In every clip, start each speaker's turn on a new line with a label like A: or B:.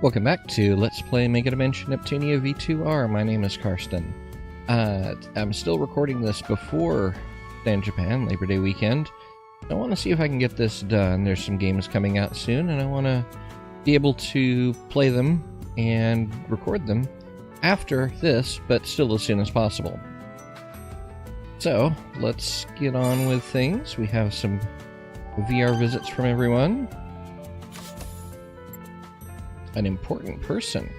A: Welcome back to Let's Play Megadimension Neptunia VIIR. My name is Karsten. I'm still recording this before Dan Japan, Labor Day weekend. I want to see if I can get this done. There's some games coming out soon, and I want to be able to play them and record them after this, but still as soon as possible. So, let's get on with things. We have some VR visits from everyone. An important person.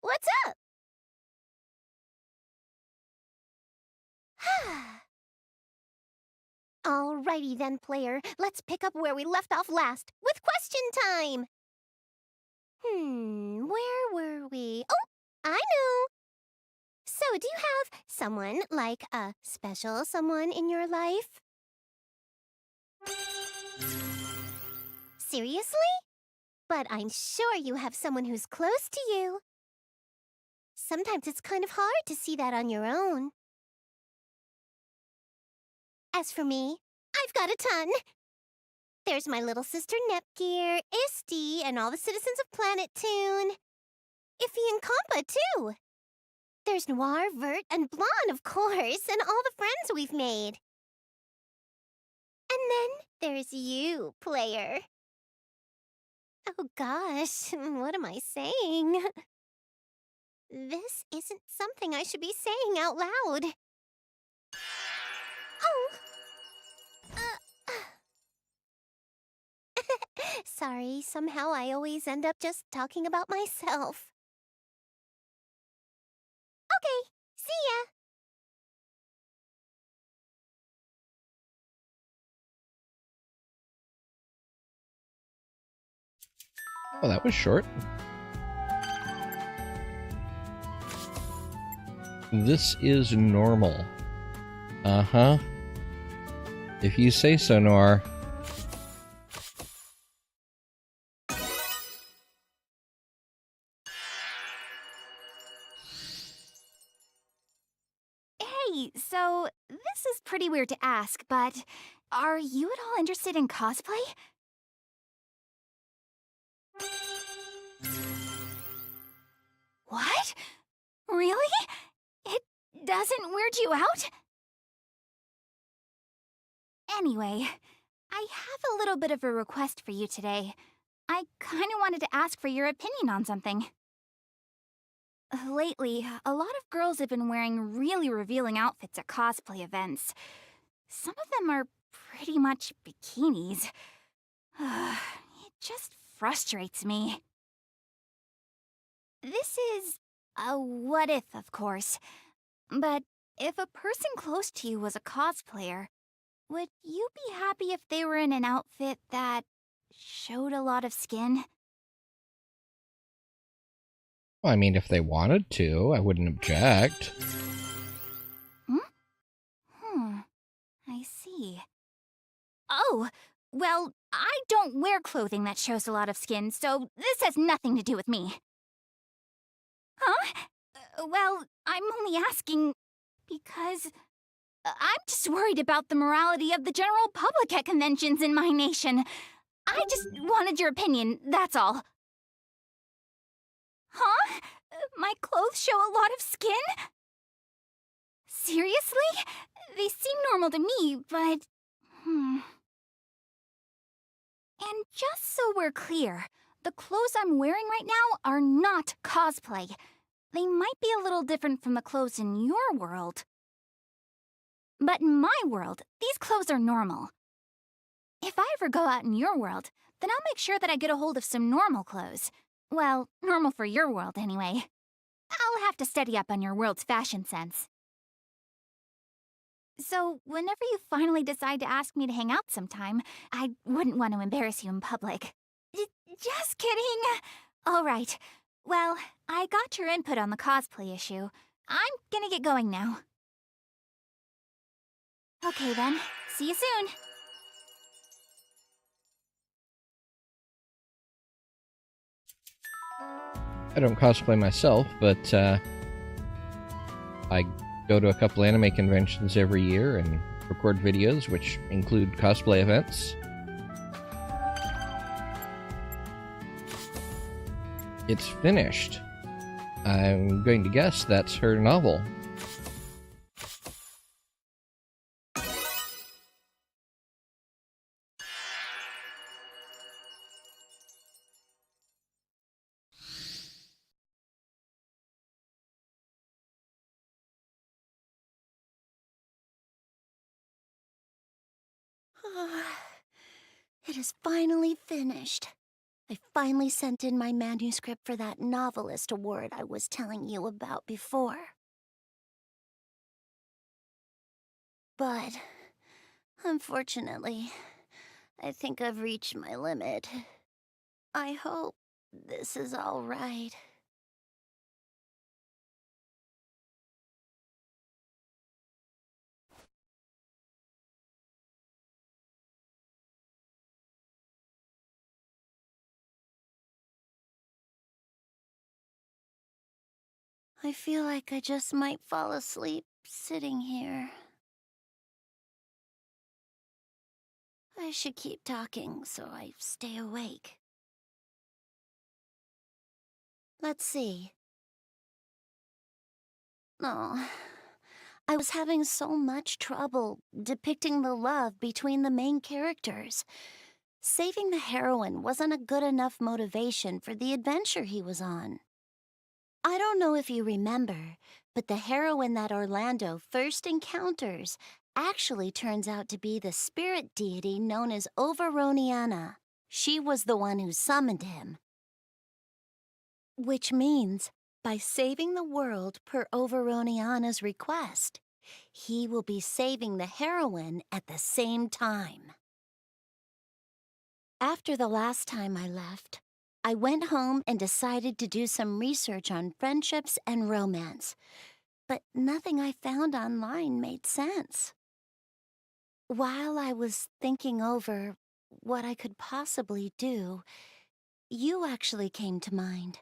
B: What's up? Alrighty then, player. Let's pick up where we left off last, with question time! Where were we? Oh, I know! So, do you have someone, like a special someone in your life? Seriously? But I'm sure you have someone who's close to you. Sometimes it's kind of hard to see that on your own. As for me, I've got a ton. There's my little sister Nepgear, Isti, and all the citizens of Planet Toon. Iffy and Compa, too. There's Noir, Vert, and Blonde, of course, and all the friends we've made. And then there's you, player. Oh gosh, what am I saying? This isn't something I should be saying out loud. Oh. Sorry, somehow I always end up just talking about myself. Okay, see ya!
A: Oh, that was short. This is normal. Uh-huh. If you say so, Noir.
C: Hey, so this is pretty weird to ask, but are you at all interested in cosplay? What? Really? It doesn't weird you out? Anyway, I have a little bit of a request for you today. I kinda wanted to ask for your opinion on something. Lately, a lot of girls have been wearing really revealing outfits at cosplay events. Some of them are pretty much bikinis. It just frustrates me. This is a what if, of course. But if a person close to you was a cosplayer, would you be happy if they were in an outfit that showed a lot of skin?
A: Well, I mean, if they wanted to, I wouldn't object.
C: I see. Oh, well, I don't wear clothing that shows a lot of skin, so this has nothing to do with me. Huh? Well, I'm only asking because I'm just worried about the morality of the general public at conventions in my nation. I just wanted your opinion, that's all. Huh? My clothes show a lot of skin? Seriously? They seem normal to me, but... And just so we're clear, the clothes I'm wearing right now are not cosplay. They might be a little different from the clothes in your world. But in my world, these clothes are normal. If I ever go out in your world, then I'll make sure that I get a hold of some normal clothes. Well, normal for your world, anyway. I'll have to study up on your world's fashion sense. So, whenever you finally decide to ask me to hang out sometime, I wouldn't want to embarrass you in public. Just kidding! Alright, well, I got your input on the cosplay issue. I'm gonna get going now. Okay then, see you soon!
A: I don't cosplay myself, but I go to a couple anime conventions every year and record videos, which include cosplay events. It's finished. I'm going to guess that's her novel.
B: It is finally finished. I finally sent in my manuscript for that novelist award I was telling you about before. But, unfortunately, I think I've reached my limit. I hope this is all right. I feel like I just might fall asleep sitting here. I should keep talking so I stay awake. Let's see. Oh, I was having so much trouble depicting the love between the main characters. Saving the heroine wasn't a good enough motivation for the adventure he was on. I don't know if you remember, but the heroine that Orlando first encounters actually turns out to be the spirit deity known as Overoniana. She was the one who summoned him. Which means, by saving the world per Overoniana's request, he will be saving the heroine at the same time. After the last time I left, I went home and decided to do some research on friendships and romance, but nothing I found online made sense. While I was thinking over what I could possibly do, you actually came to mind.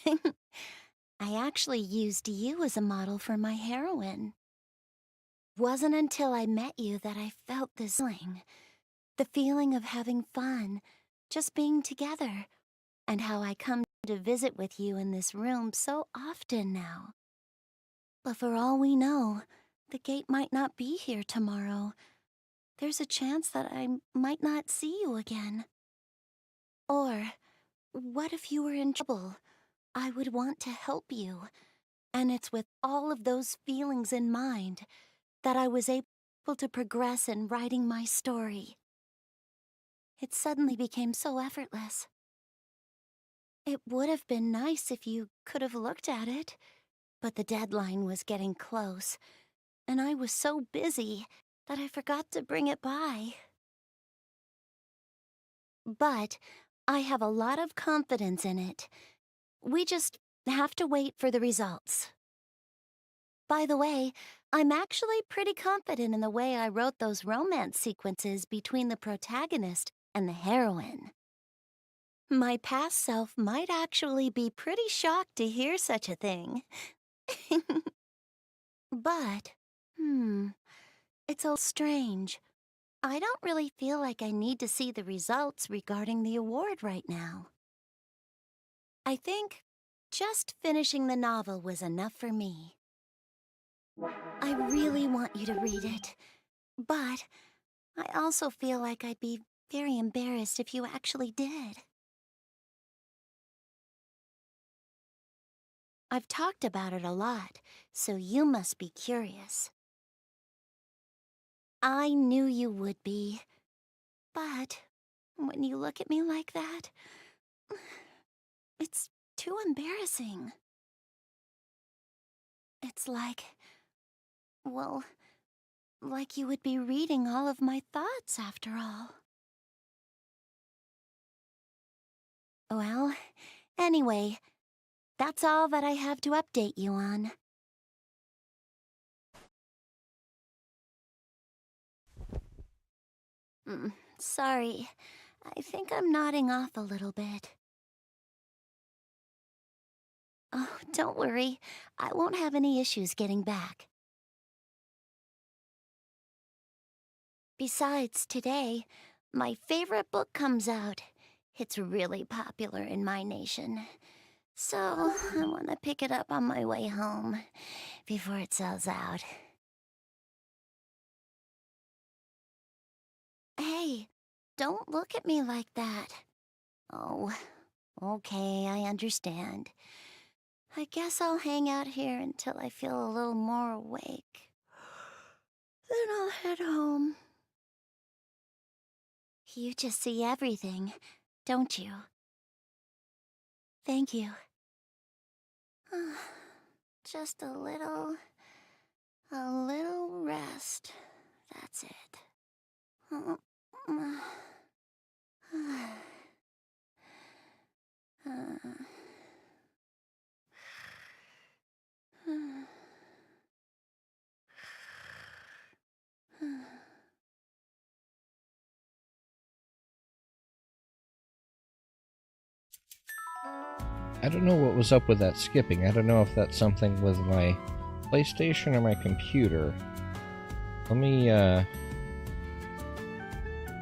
B: I actually used you as a model for my heroine. Wasn't until I met you that I felt this feeling. The feeling of having fun, just being together, and how I come to visit with you in this room so often now. But for all we know, the gate might not be here tomorrow. There's a chance that I might not see you again. Or, what if you were in trouble? I would want to help you. And it's with all of those feelings in mind that I was able to progress in writing my story. It suddenly became so effortless. It would have been nice if you could have looked at it, but the deadline was getting close, and I was so busy that I forgot to bring it by. But I have a lot of confidence in it. We just have to wait for the results. By the way, I'm actually pretty confident in the way I wrote those romance sequences between the protagonist and the heroine. My past self might actually be pretty shocked to hear such a thing. But, it's all strange. I don't really feel like I need to see the results regarding the award right now. I think just finishing the novel was enough for me. I really want you to read it, but I also feel like I'd be very embarrassed if you actually did. I've talked about it a lot, so you must be curious. I knew you would be, but when you look at me like that, it's too embarrassing. It's well, like you would be reading all of my thoughts after all. Well, anyway, that's all that I have to update you on. Sorry, I think I'm nodding off a little bit. Oh, don't worry. I won't have any issues getting back. Besides, today, my favorite book comes out. It's really popular in my nation. So, I want to pick it up on my way home before it sells out. Hey, don't look at me like that. Oh, okay, I understand. I guess I'll hang out here until I feel a little more awake. Then I'll head home. You just see everything, don't you? Thank you. Just a little rest. That's it.
A: I don't know what was up with that skipping. I don't know if that's something with my PlayStation or my computer. Let me,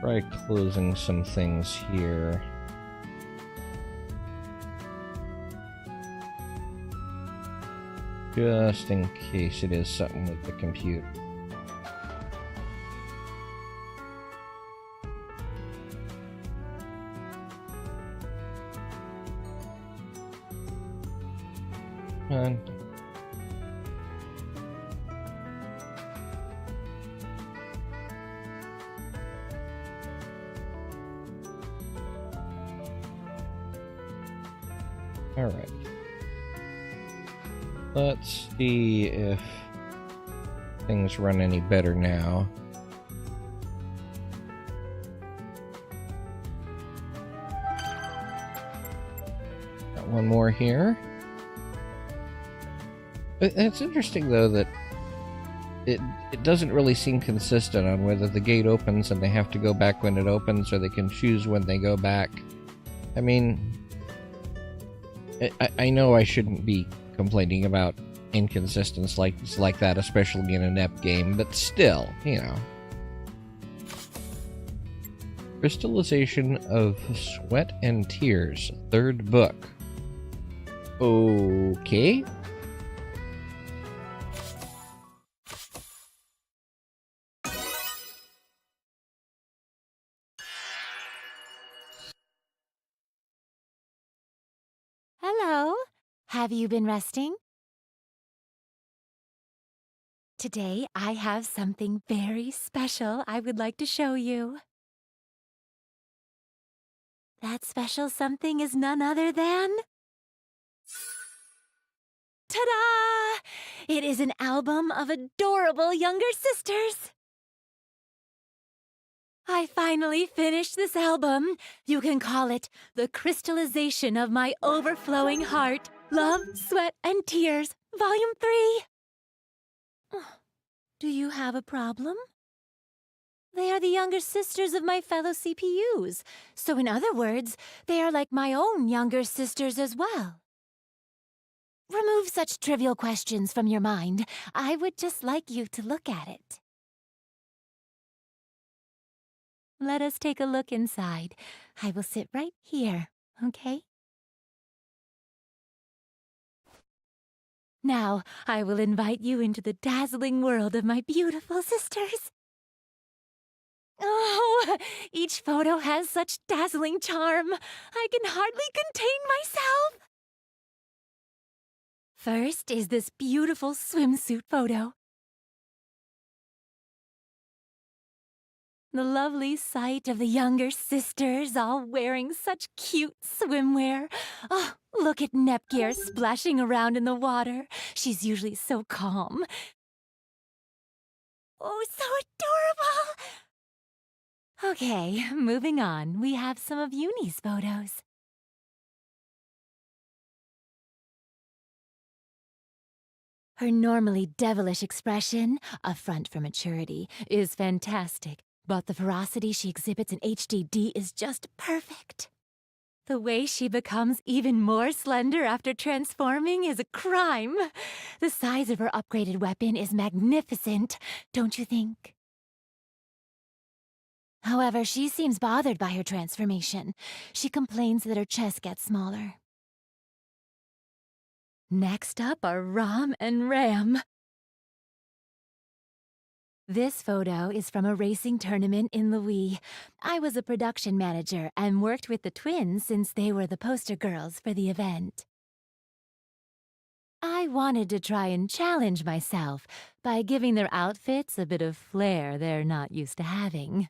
A: try closing some things here. Just in case it is something with the computer. Alright. Let's see if things run any better now. Got one more here. It's interesting, though, that it doesn't really seem consistent on whether the gate opens and they have to go back when it opens, or they can choose when they go back. I mean, I know I shouldn't be complaining about inconsistencies like that, especially in a NEP game, but still, you know. Crystallization of Sweat and Tears, 3rd book. Okay.
D: Hello. Have you been resting? Today, I have something very special I would like to show you. That special something is none other than... Ta-da! It is an album of adorable younger sisters. I finally finished this album. You can call it the crystallization of my overflowing heart. Love, Sweat, and Tears, Volume 3. Do you have a problem? They are the younger sisters of my fellow CPUs. So in other words, they are like my own younger sisters as well. Remove such trivial questions from your mind. I would just like you to look at it. Let us take a look inside. I will sit right here, okay? Now, I will invite you into the dazzling world of my beautiful sisters. Oh, each photo has such dazzling charm. I can hardly contain myself. First is this beautiful swimsuit photo. The lovely sight of the younger sisters all wearing such cute swimwear. Oh, look at Nepgear splashing around in the water. She's usually so calm. Oh, so adorable! Okay, moving on. We have some of Uni's photos. Her normally devilish expression, a front for maturity, is fantastic. But the ferocity she exhibits in HDD is just perfect. The way she becomes even more slender after transforming is a crime. The size of her upgraded weapon is magnificent, don't you think? However, she seems bothered by her transformation. She complains that her chest gets smaller. Next up are Rom and Ram. This photo is from a racing tournament in Louis. I was a production manager and worked with the twins since they were the poster girls for the event. I wanted to try and challenge myself by giving their outfits a bit of flair they're not used to having.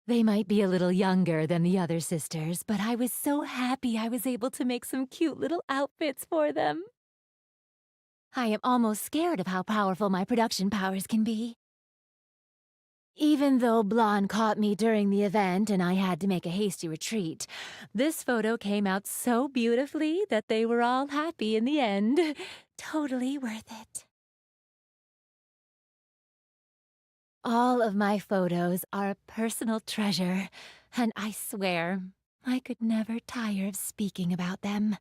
D: They might be a little younger than the other sisters, but I was so happy I was able to make some cute little outfits for them. I am almost scared of how powerful my production powers can be. Even though Blonde caught me during the event and I had to make a hasty retreat, this photo came out so beautifully that they were all happy in the end. Totally worth it. All of my photos are a personal treasure, and I swear I could never tire of speaking about them.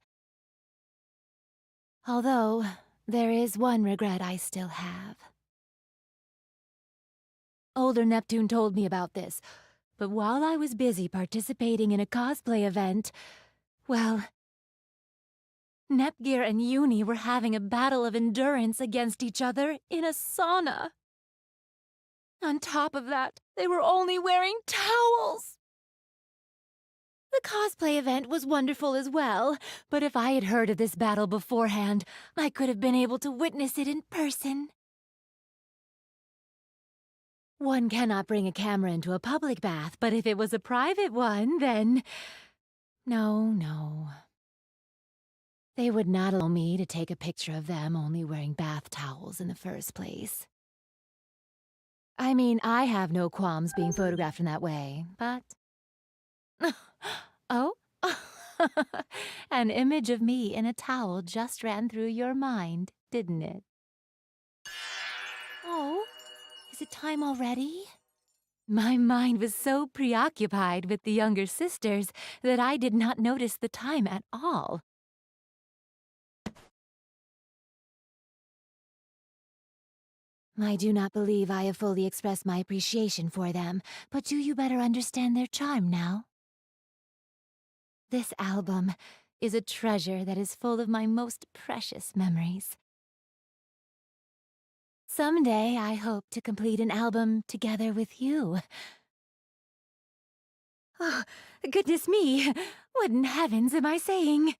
D: Although, there is one regret I still have. Older Neptune told me about this, but while I was busy participating in a cosplay event, well, Nepgear and Uni were having a battle of endurance against each other in a sauna. On top of that, they were only wearing towels. The cosplay event was wonderful as well, but if I had heard of this battle beforehand, I could have been able to witness it in person. One cannot bring a camera into a public bath, but if it was a private one, then... No. They would not allow me to take a picture of them only wearing bath towels in the first place. I mean, I have no qualms being photographed in that way, but... Oh? An image of me in a towel just ran through your mind, didn't it? Oh? Is it time already? My mind was so preoccupied with the younger sisters that I did not notice the time at all. I do not believe I have fully expressed my appreciation for them, but do you better understand their charm now? This album is a treasure that is full of my most precious memories. Someday, I hope to complete an album together with you. Oh, goodness me! What in heavens am I saying?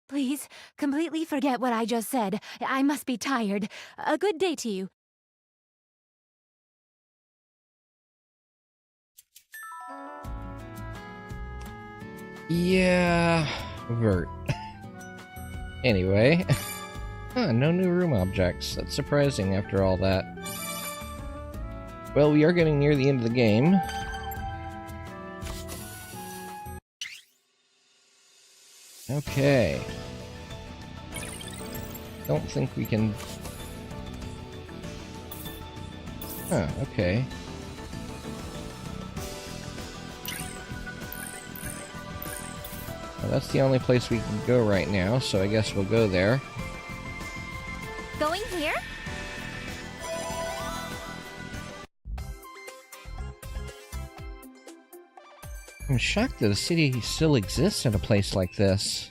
D: Please, completely forget what I just said. I must be tired. A good day to you.
A: Yeah, Vert. Anyway. No new room objects. That's surprising after all that. Well, we are getting near the end of the game. Okay. Don't think we can... Huh, okay. Well, that's the only place we can go right now, so I guess we'll go there.
C: Going here?
A: I'm shocked that a city still exists in a place like this.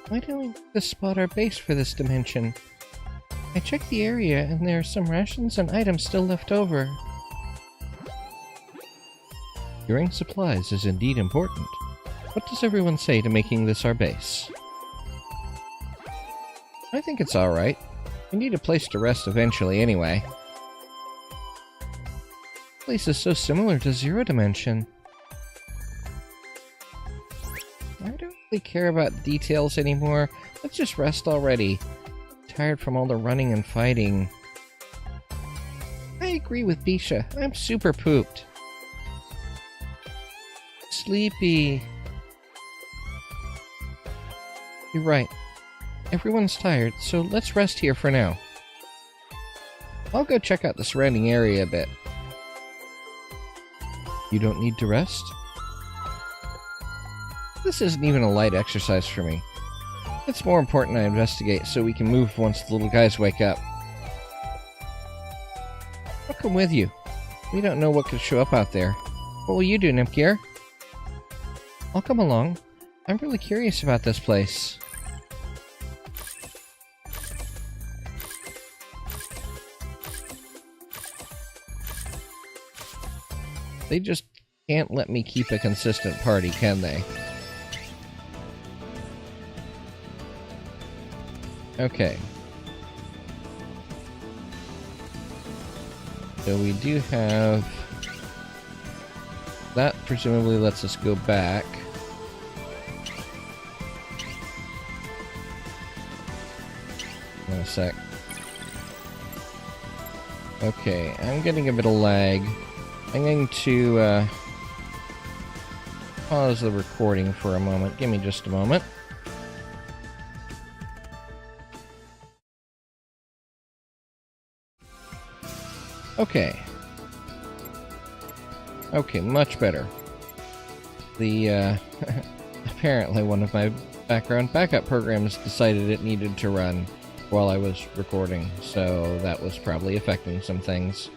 A: Why don't we just spot our base for this dimension? I checked the area and there are some rations and items still left over. Securing supplies is indeed important. What does everyone say to making this our base? I think it's alright. We need a place to rest eventually anyway. This place is so similar to Zero Dimension. I don't really care about details anymore. Let's just rest already. Tired from all the running and fighting. I agree with Bisha. I'm super pooped. Sleepy. You're right. Everyone's tired, so let's rest here for now. I'll go check out the surrounding area a bit. You don't need to rest? This isn't even a light exercise for me. It's more important I investigate so we can move once the little guys wake up. I'll come with you. We don't know what could show up out there. What will you do, Nepgear? I'll come along. I'm really curious about this place. They just can't let me keep a consistent party, can they? Okay. So we do have... That presumably lets us go back. In a sec. Okay, I'm getting a bit of lag. I'm going to pause the recording for a moment. Give me just a moment. Okay. Okay, much better. The, apparently one of my background backup programs decided it needed to run while I was recording, so that was probably affecting some things.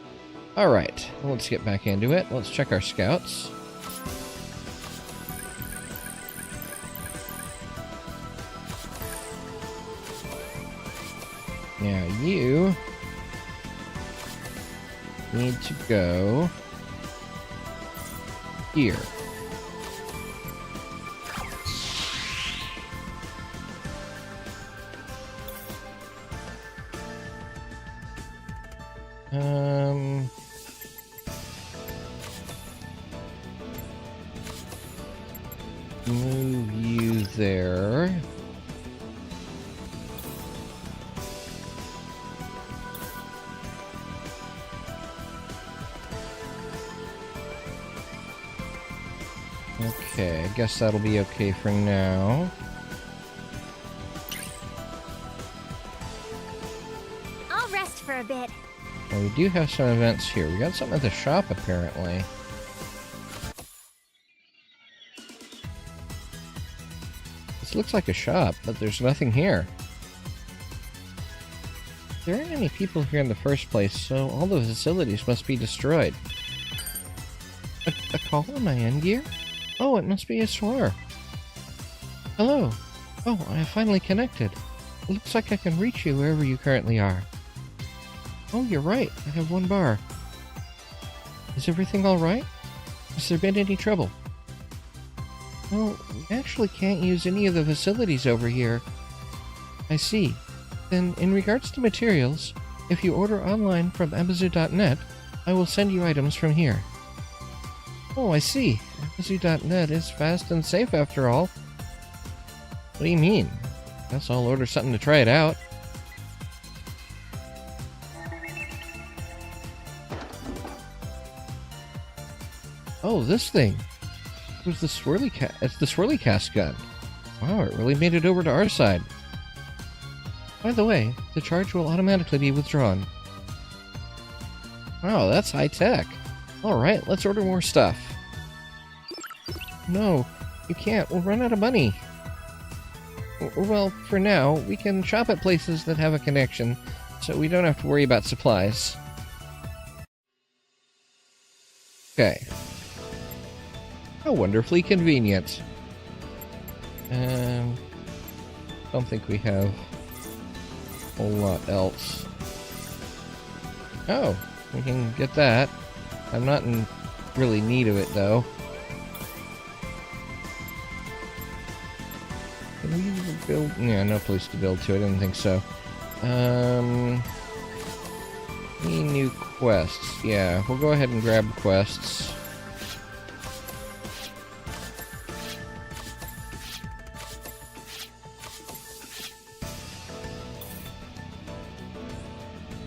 A: Alright, let's get back into it. Let's check our scouts. Now you need to go here. Move you there. Okay, I guess that'll be okay for now.
C: I'll rest for a bit.
A: Well, we do have some events here. We got something at the shop, apparently. This looks like a shop, but there's nothing here. There aren't any people here in the first place, so all the facilities must be destroyed. A call on my end gear? Oh, it must be a Swear. Hello. Oh, I have finally connected. It looks like I can reach you wherever you currently are. Oh, you're right. I have 1 bar. Is everything alright? Has there been any trouble? Well, we actually can't use any of the facilities over here. I see. Then, in regards to materials, if you order online from Amazu.net, I will send you items from here. Oh, I see. Amazu.net is fast and safe after all. What do you mean? Guess I'll order something to try it out. Oh, this thing. It was the it's the swirly cast gun. Wow, it really made it over to our side. By the way, the charge will automatically be withdrawn. Wow, that's high tech. Alright, let's order more stuff. No, you can't. We'll run out of money. Well, for now, we can shop at places that have a connection, so we don't have to worry about supplies. Okay. How wonderfully convenient. Don't think we have a whole lot else. Oh, we can get that. I'm not in really need of it, though. Can we build? Yeah, no place to build to. I didn't think so. Any new quests? Yeah, we'll go ahead and grab quests.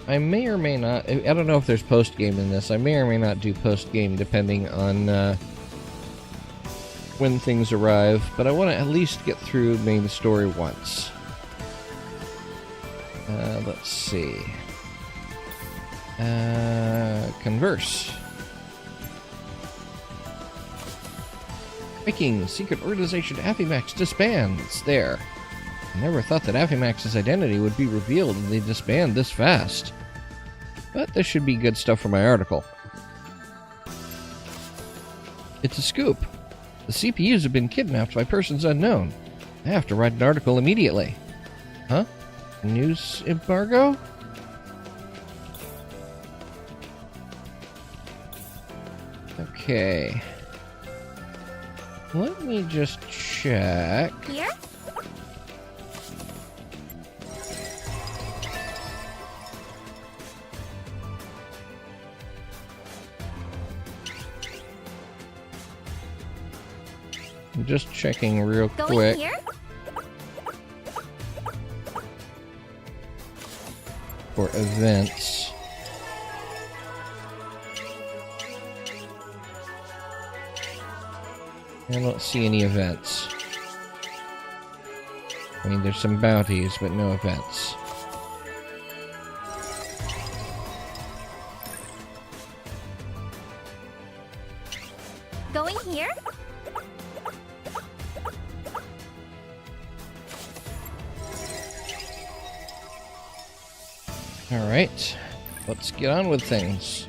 A: I may or may not, I don't know if there's post-game in this, I may or may not do post-game depending on when things arrive, but I want to at least get through main story once. Let's see. Converse. Breaking! Secret organization Afimax disbands! There. I never thought that Afimax's identity would be revealed and they disband this fast. But this should be good stuff for my article. It's a scoop. The CPUs have been kidnapped by persons unknown. I have to write an article immediately. Huh? News embargo? Okay. Let me just check.
C: Here?
A: I'm just checking real
C: Going
A: quick.
C: here?
A: For events. I don't see any events. I mean, there's some bounties, but no events.
C: Going here?
A: Alright, let's get on with things.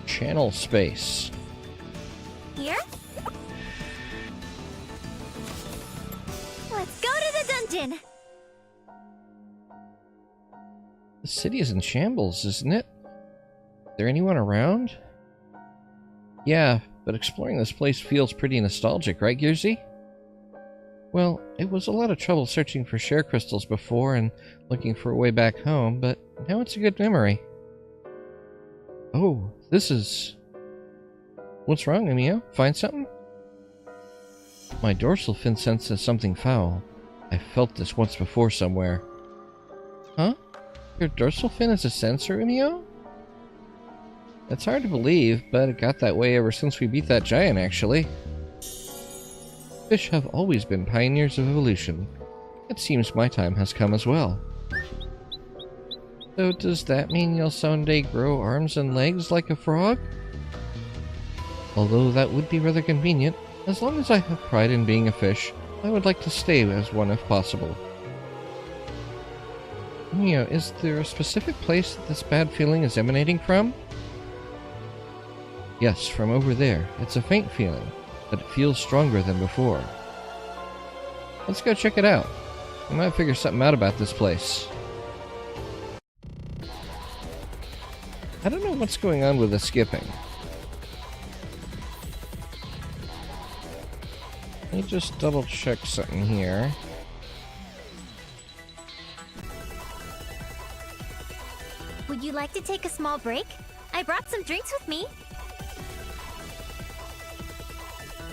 A: Channel space.
C: Here? Let's go to the dungeon!
A: The city is in shambles, isn't it? Is there anyone around? Yeah, but exploring this place feels pretty nostalgic, right, Gearsy? Well, it was a lot of trouble searching for share crystals before and looking for a way back home, but now it's a good memory. Oh, this is... What's wrong, Emio? Find something? My dorsal fin senses something foul. I felt this once before somewhere. Huh? Your dorsal fin is a sensor, Emio? It's hard to believe, but it got that way ever since we beat that giant, actually. Fish have always been pioneers of evolution. It seems my time has come as well. So does that mean you'll someday grow arms and legs like a frog? Although that would be rather convenient, as long as I have pride in being a fish, I would like to stay as one if possible. Mio, is there a specific place that this bad feeling is emanating from? Yes, from over there. It's a faint feeling, but it feels stronger than before. Let's go check it out. We might figure something out about this place. I don't know what's going on with the skipping. Let me just double check something here.
C: Would you like to take a small break? I brought some drinks with me.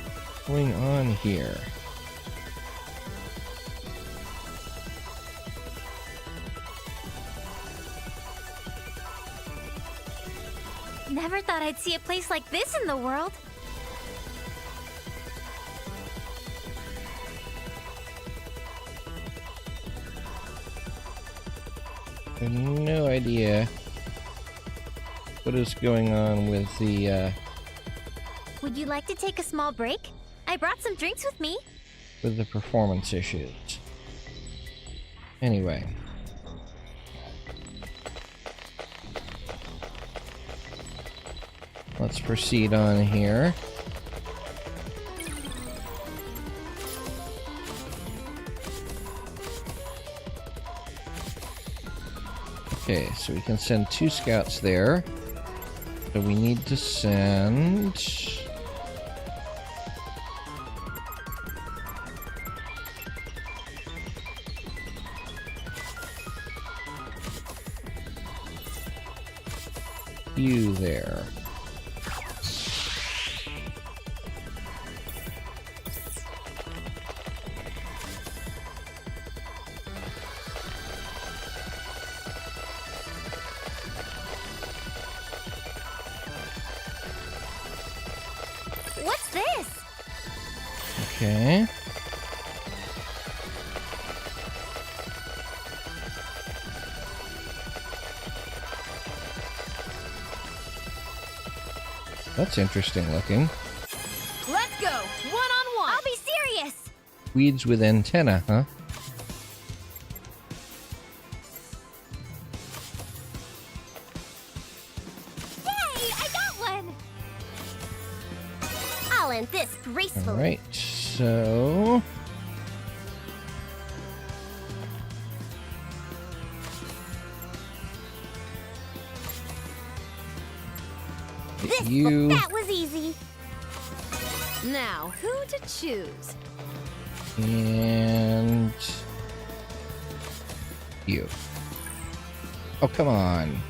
A: What's going on here?
C: Never thought I'd see a place like this in the world.
A: I have no idea what is going on with the,
C: Would you like to take a small break? I brought some drinks with me.
A: with the performance issues. Anyway. Let's proceed on here. Okay, so we can send 2 scouts there. So we need to send... you there.
C: What's this?
A: Okay. That's interesting looking.
D: Let's go! One-on-one!
C: I'll
A: Weeds with antenna, huh?
C: Yay! I got one!
B: I'll end this gracefully.
A: Alright, so...
B: That was easy.
E: Now, who to choose?
A: And... you. Oh, come on.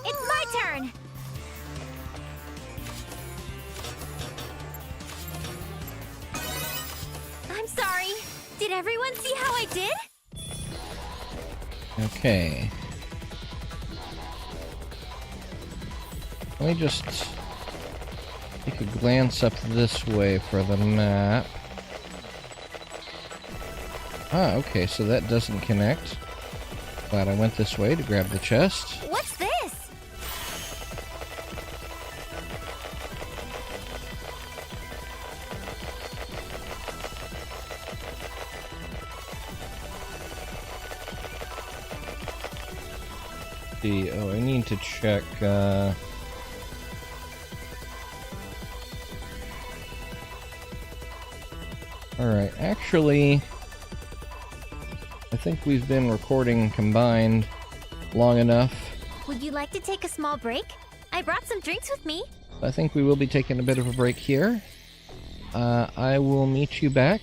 C: It's my turn! I'm sorry. Did everyone see how I did?
A: Okay. Let me just take a glance up this way for the map. Ah, okay, so that doesn't connect. Glad I went this way to grab the chest.
C: What's this?
A: See, oh, I need to check, Alright, actually, I think we've been recording combined long enough.
C: Would you like to take a small break? I brought some drinks with me.
A: I think we will be taking a bit of a break here. I will meet you back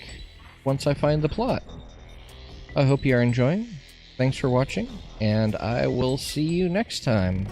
A: once I find the plot. I hope you are enjoying. Thanks for watching, and I will see you next time.